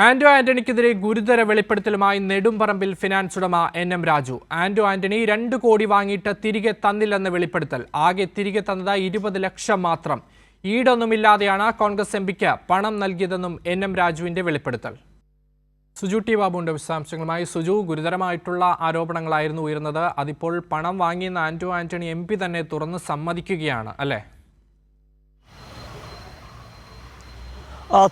ആന്റോ ആന്റണിക്കെതിരെ ഗുരുതര വെളിപ്പെടുത്തലുമായി നെടുമ്പറമ്പിൽ ഫിനാൻസ് ഉടമ എൻ.എം. രാജു. ആന്റോ ആന്റണി 2 കോടി വാങ്ങിയിട്ട് തിരികെ തന്നില്ലെന്ന വെളിപ്പെടുത്തൽ. ആകെ തിരികെ തന്നത് 20 ലക്ഷം മാത്രം. ഈടൊന്നുമില്ലാതെയാണ് കോൺഗ്രസ് എംപിക്ക് പണം നൽകിയതെന്നും എൻ.എം. രാജുവിന്റെ വെളിപ്പെടുത്തൽ. സുജു ടി ബാബുവിന്റെ വിശദാംശങ്ങളുമായി. സുജു, ഗുരുതരമായിട്ടുള്ള ആരോപണങ്ങളായിരുന്നു ഉയർന്നത്. അതിപ്പോൾ പണം വാങ്ങിയെന്ന ആന്റോ ആന്റണി എംപി തന്നെ തുറന്ന് സമ്മതിക്കുകയാണ്, അല്ലേ?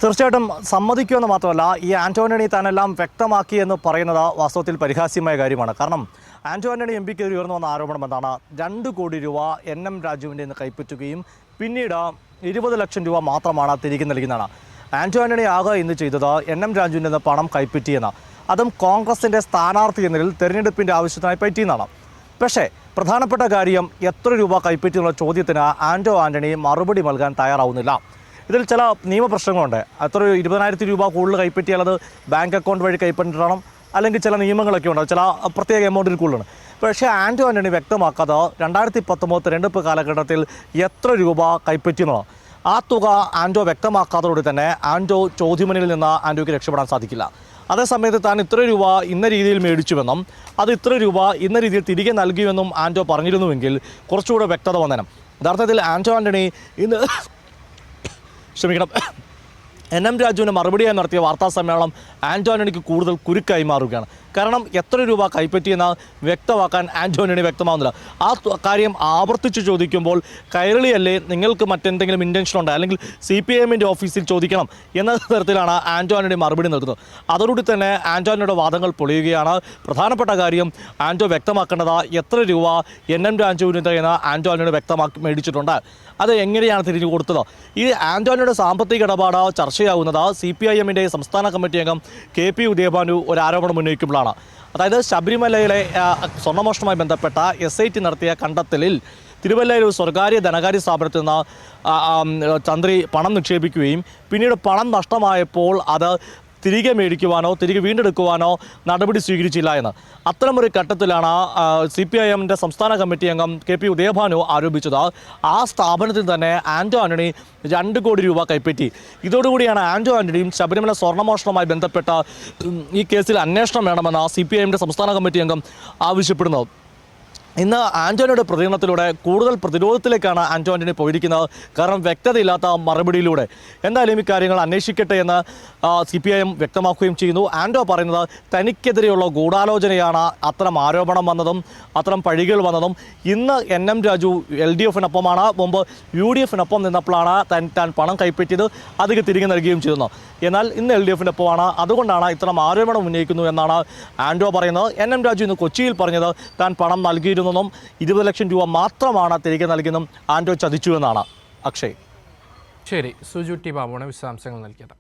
തീർച്ചയായിട്ടും സമ്മതിക്കുമെന്ന് മാത്രമല്ല, ഈ ആന്റോ ആന്റണി താനെല്ലാം വ്യക്തമാക്കി എന്ന് പറയുന്നത് വാസ്തവത്തിൽ പരിഹാസ്യമായ കാര്യമാണ്. കാരണം ആന്റോ ആന്റണി എംപിക്കെതിരെ ഉയർന്നു വന്ന ആരോപണം എന്താണ്? 2 കോടി രൂപ എൻ.എം. രാജുവിൻ്റെ നിന്ന് കൈപ്പറ്റുകയും പിന്നീട് 20 ലക്ഷം രൂപ മാത്രമാണ് തിരികെ നൽകുന്നതാണ്. ആന്റോ ആന്റണി ആകെ ഇന്ന് ചെയ്തത് എൻ.എം. രാജുവിൻ്റെ നിന്ന് പണം കൈപ്പറ്റിയെന്ന്, അതും കോൺഗ്രസിൻ്റെ സ്ഥാനാർത്ഥി എന്നതിൽ തെരഞ്ഞെടുപ്പിൻ്റെ ആവശ്യത്തിനായി പറ്റിയെന്നാണ്. പക്ഷേ പ്രധാനപ്പെട്ട കാര്യം, എത്ര രൂപ കൈപ്പറ്റിയെന്നുള്ള ചോദ്യത്തിന് ആന്റോ ആന്റണി മറുപടി നൽകാൻ തയ്യാറാവുന്നില്ല. ഇതിൽ ചില നിയമപ്രശ്നങ്ങളുണ്ട്. അത്ര 20,000 രൂപ കൂടുതൽ കൈപ്പറ്റിയാൽ അത് ബാങ്ക് അക്കൗണ്ട് വഴി കൈപ്പറ്റണം, അല്ലെങ്കിൽ ചില നിയമങ്ങളൊക്കെ ഉണ്ട്, ചില പ്രത്യേക എമൗണ്ടിൽ കൂടുതലാണ്. പക്ഷേ ആന്റോ ആന്റണി വ്യക്തമാക്കാതെ 2019 തെരഞ്ഞെടുപ്പ് കാലഘട്ടത്തിൽ എത്ര രൂപ കൈപ്പറ്റിയെന്നുള്ളത്, ആ തുക ആന്റോ വ്യക്തമാക്കാത്തതോടെ തന്നെ ആന്റോ ചോദ്യമുനയിൽ നിന്ന് ആന്റോയ്ക്ക് രക്ഷപ്പെടാൻ സാധിക്കില്ല. അതേസമയത്ത് താൻ ഇത്ര രൂപ ഇന്ന രീതിയിൽ മേടിച്ചുവെന്നും അത് ഇത്ര രൂപ ഇന്ന രീതിയിൽ തിരികെ നൽകിയുമെന്നും ആന്റോ പറഞ്ഞിരുന്നുവെങ്കിൽ കുറച്ചുകൂടെ വ്യക്തത വന്നേനം. യഥാർത്ഥത്തിൽ ആന്റോ ആന്റണി ഇന്ന് എൻ.എം. രാജുവിന് മറുപടിയായി നടത്തിയ വാർത്താ സമ്മേളനം ആന്റോ ആന്റണിക്ക് കൂടുതൽ കുരുക്കായി മാറുകയാണ്. കാരണം എത്ര രൂപ കൈപ്പറ്റിയെന്ന് വ്യക്തമാക്കാൻ ആന്റോ ആന്റണി വ്യക്തമാകുന്നില്ല. ആ കാര്യം ആവർത്തിച്ച് ചോദിക്കുമ്പോൾ കൈരളിയല്ലേ, നിങ്ങൾക്ക് മറ്റെന്തെങ്കിലും ഇൻറ്റൻഷൻ ഉണ്ട്, അല്ലെങ്കിൽ CPIMൻ്റെ ഓഫീസിൽ ചോദിക്കണം എന്ന തരത്തിലാണ് ആന്റോ ആന്റണി മറുപടി നൽകുന്നത്. അതോടുകൂടി തന്നെ ആന്റോ ആന്റണിയുടെ വാദങ്ങൾ പൊളിയുകയാണ്. പ്രധാനപ്പെട്ട കാര്യം ആന്റോ വ്യക്തമാക്കേണ്ടത് എത്ര രൂപ എൻ.എം. രാജുവിന് എന്ന് ആന്റോ ആന്റണി വ്യക്തമാക്കി മേടിച്ചിട്ടുണ്ട്, അത് എങ്ങനെയാണ് തിരിഞ്ഞു കൊടുത്തത്. ഈ ആന്റോ ആന്റണിയുടെ സാമ്പത്തിക ഇടപാട് ചർച്ചയാവുന്നത് CPIMൻ്റെ സംസ്ഥാന കമ്മിറ്റി അംഗം KP ഉദയഭാനു ഒരു ആരോപണം ഉന്നയിക്കുമ്പോഴാണ്. അതായത് ശബരിമലയിലെ സ്വർണ്ണമോഷണവുമായി ബന്ധപ്പെട്ട SIT നടത്തിയ കണ്ടെത്തലിൽ തിരുവല്ലയിൽ ഒരു സ്വകാര്യ ധനകാര്യ സ്ഥാപനത്തിൽ നിന്ന് തന്ത്രി പണം നിക്ഷേപിക്കുകയും പിന്നീട് പണം നഷ്ടമായപ്പോൾ അത് തിരികെ മേടിക്കുവാനോ തിരികെ വീണ്ടെടുക്കുവാനോ നടപടി സ്വീകരിച്ചില്ല എന്ന്. അത്തരമൊരു ഘട്ടത്തിലാണ് CPIMൻ്റെ സംസ്ഥാന കമ്മിറ്റി അംഗം KP ഉദയഭാനു ആരോപിച്ചത്. ആ സ്ഥാപനത്തിൽ തന്നെ ആന്റോ ആന്റണി 2 കോടി രൂപ കൈപ്പറ്റി. ഇതോടുകൂടിയാണ് ആന്റോ ആന്റണിയും ശബരിമല സ്വർണ്ണമോഷണവുമായി ബന്ധപ്പെട്ട ഈ കേസിൽ അന്വേഷണം വേണമെന്ന് CPIMൻ്റെ സംസ്ഥാന കമ്മിറ്റി അംഗം ആവശ്യപ്പെടുന്നത്. ഇന്ന് ആന്റോണിയുടെ പ്രതികരണത്തിലൂടെ കൂടുതൽ പ്രതിരോധത്തിലേക്കാണ് ആന്റോ ആന്റണി പോയിരിക്കുന്നത്. കാരണം വ്യക്തതയില്ലാത്ത മറുപടിയിലൂടെ. എന്തായാലും ഈ കാര്യങ്ങൾ അന്വേഷിക്കട്ടെ എന്ന് CPIM വ്യക്തമാക്കുകയും ചെയ്യുന്നു. ആന്റോ പറയുന്നത് തനിക്കെതിരെയുള്ള ഗൂഢാലോചനയാണ് അത്തരം ആരോപണം വന്നതും അത്തരം പഴികൾ വന്നതും. ഇന്ന് എൻ.എം. രാജു LDFനൊപ്പമാണ്, മുമ്പ് UDFനൊപ്പം നിന്നപ്പോഴാണ് താൻ പണം കൈപ്പറ്റിയത്, അത് തിരികെ നൽകുകയും ചെയ്തിരുന്നു. എന്നാൽ ഇന്ന് LDFനൊപ്പമാണ്, അതുകൊണ്ടാണ് ഇത്തരം ആരോപണം ഉന്നയിക്കുന്നു എന്നാണ് ആന്റോ പറയുന്നത്. എൻ.എം. രാജു ഇന്ന് കൊച്ചിയിൽ പറഞ്ഞത് താൻ പണം നൽകിയിരുന്നെന്നും 20 ലക്ഷം രൂപ മാത്രമാണ് തിരികെ നൽകിയെന്നും ആന്റോ ചതിച്ചു എന്നാണ്. അക്ഷയ്. ശരി, സുജു ടി ബാബുവാണ് വിശദാംശങ്ങൾ നൽകിയത്.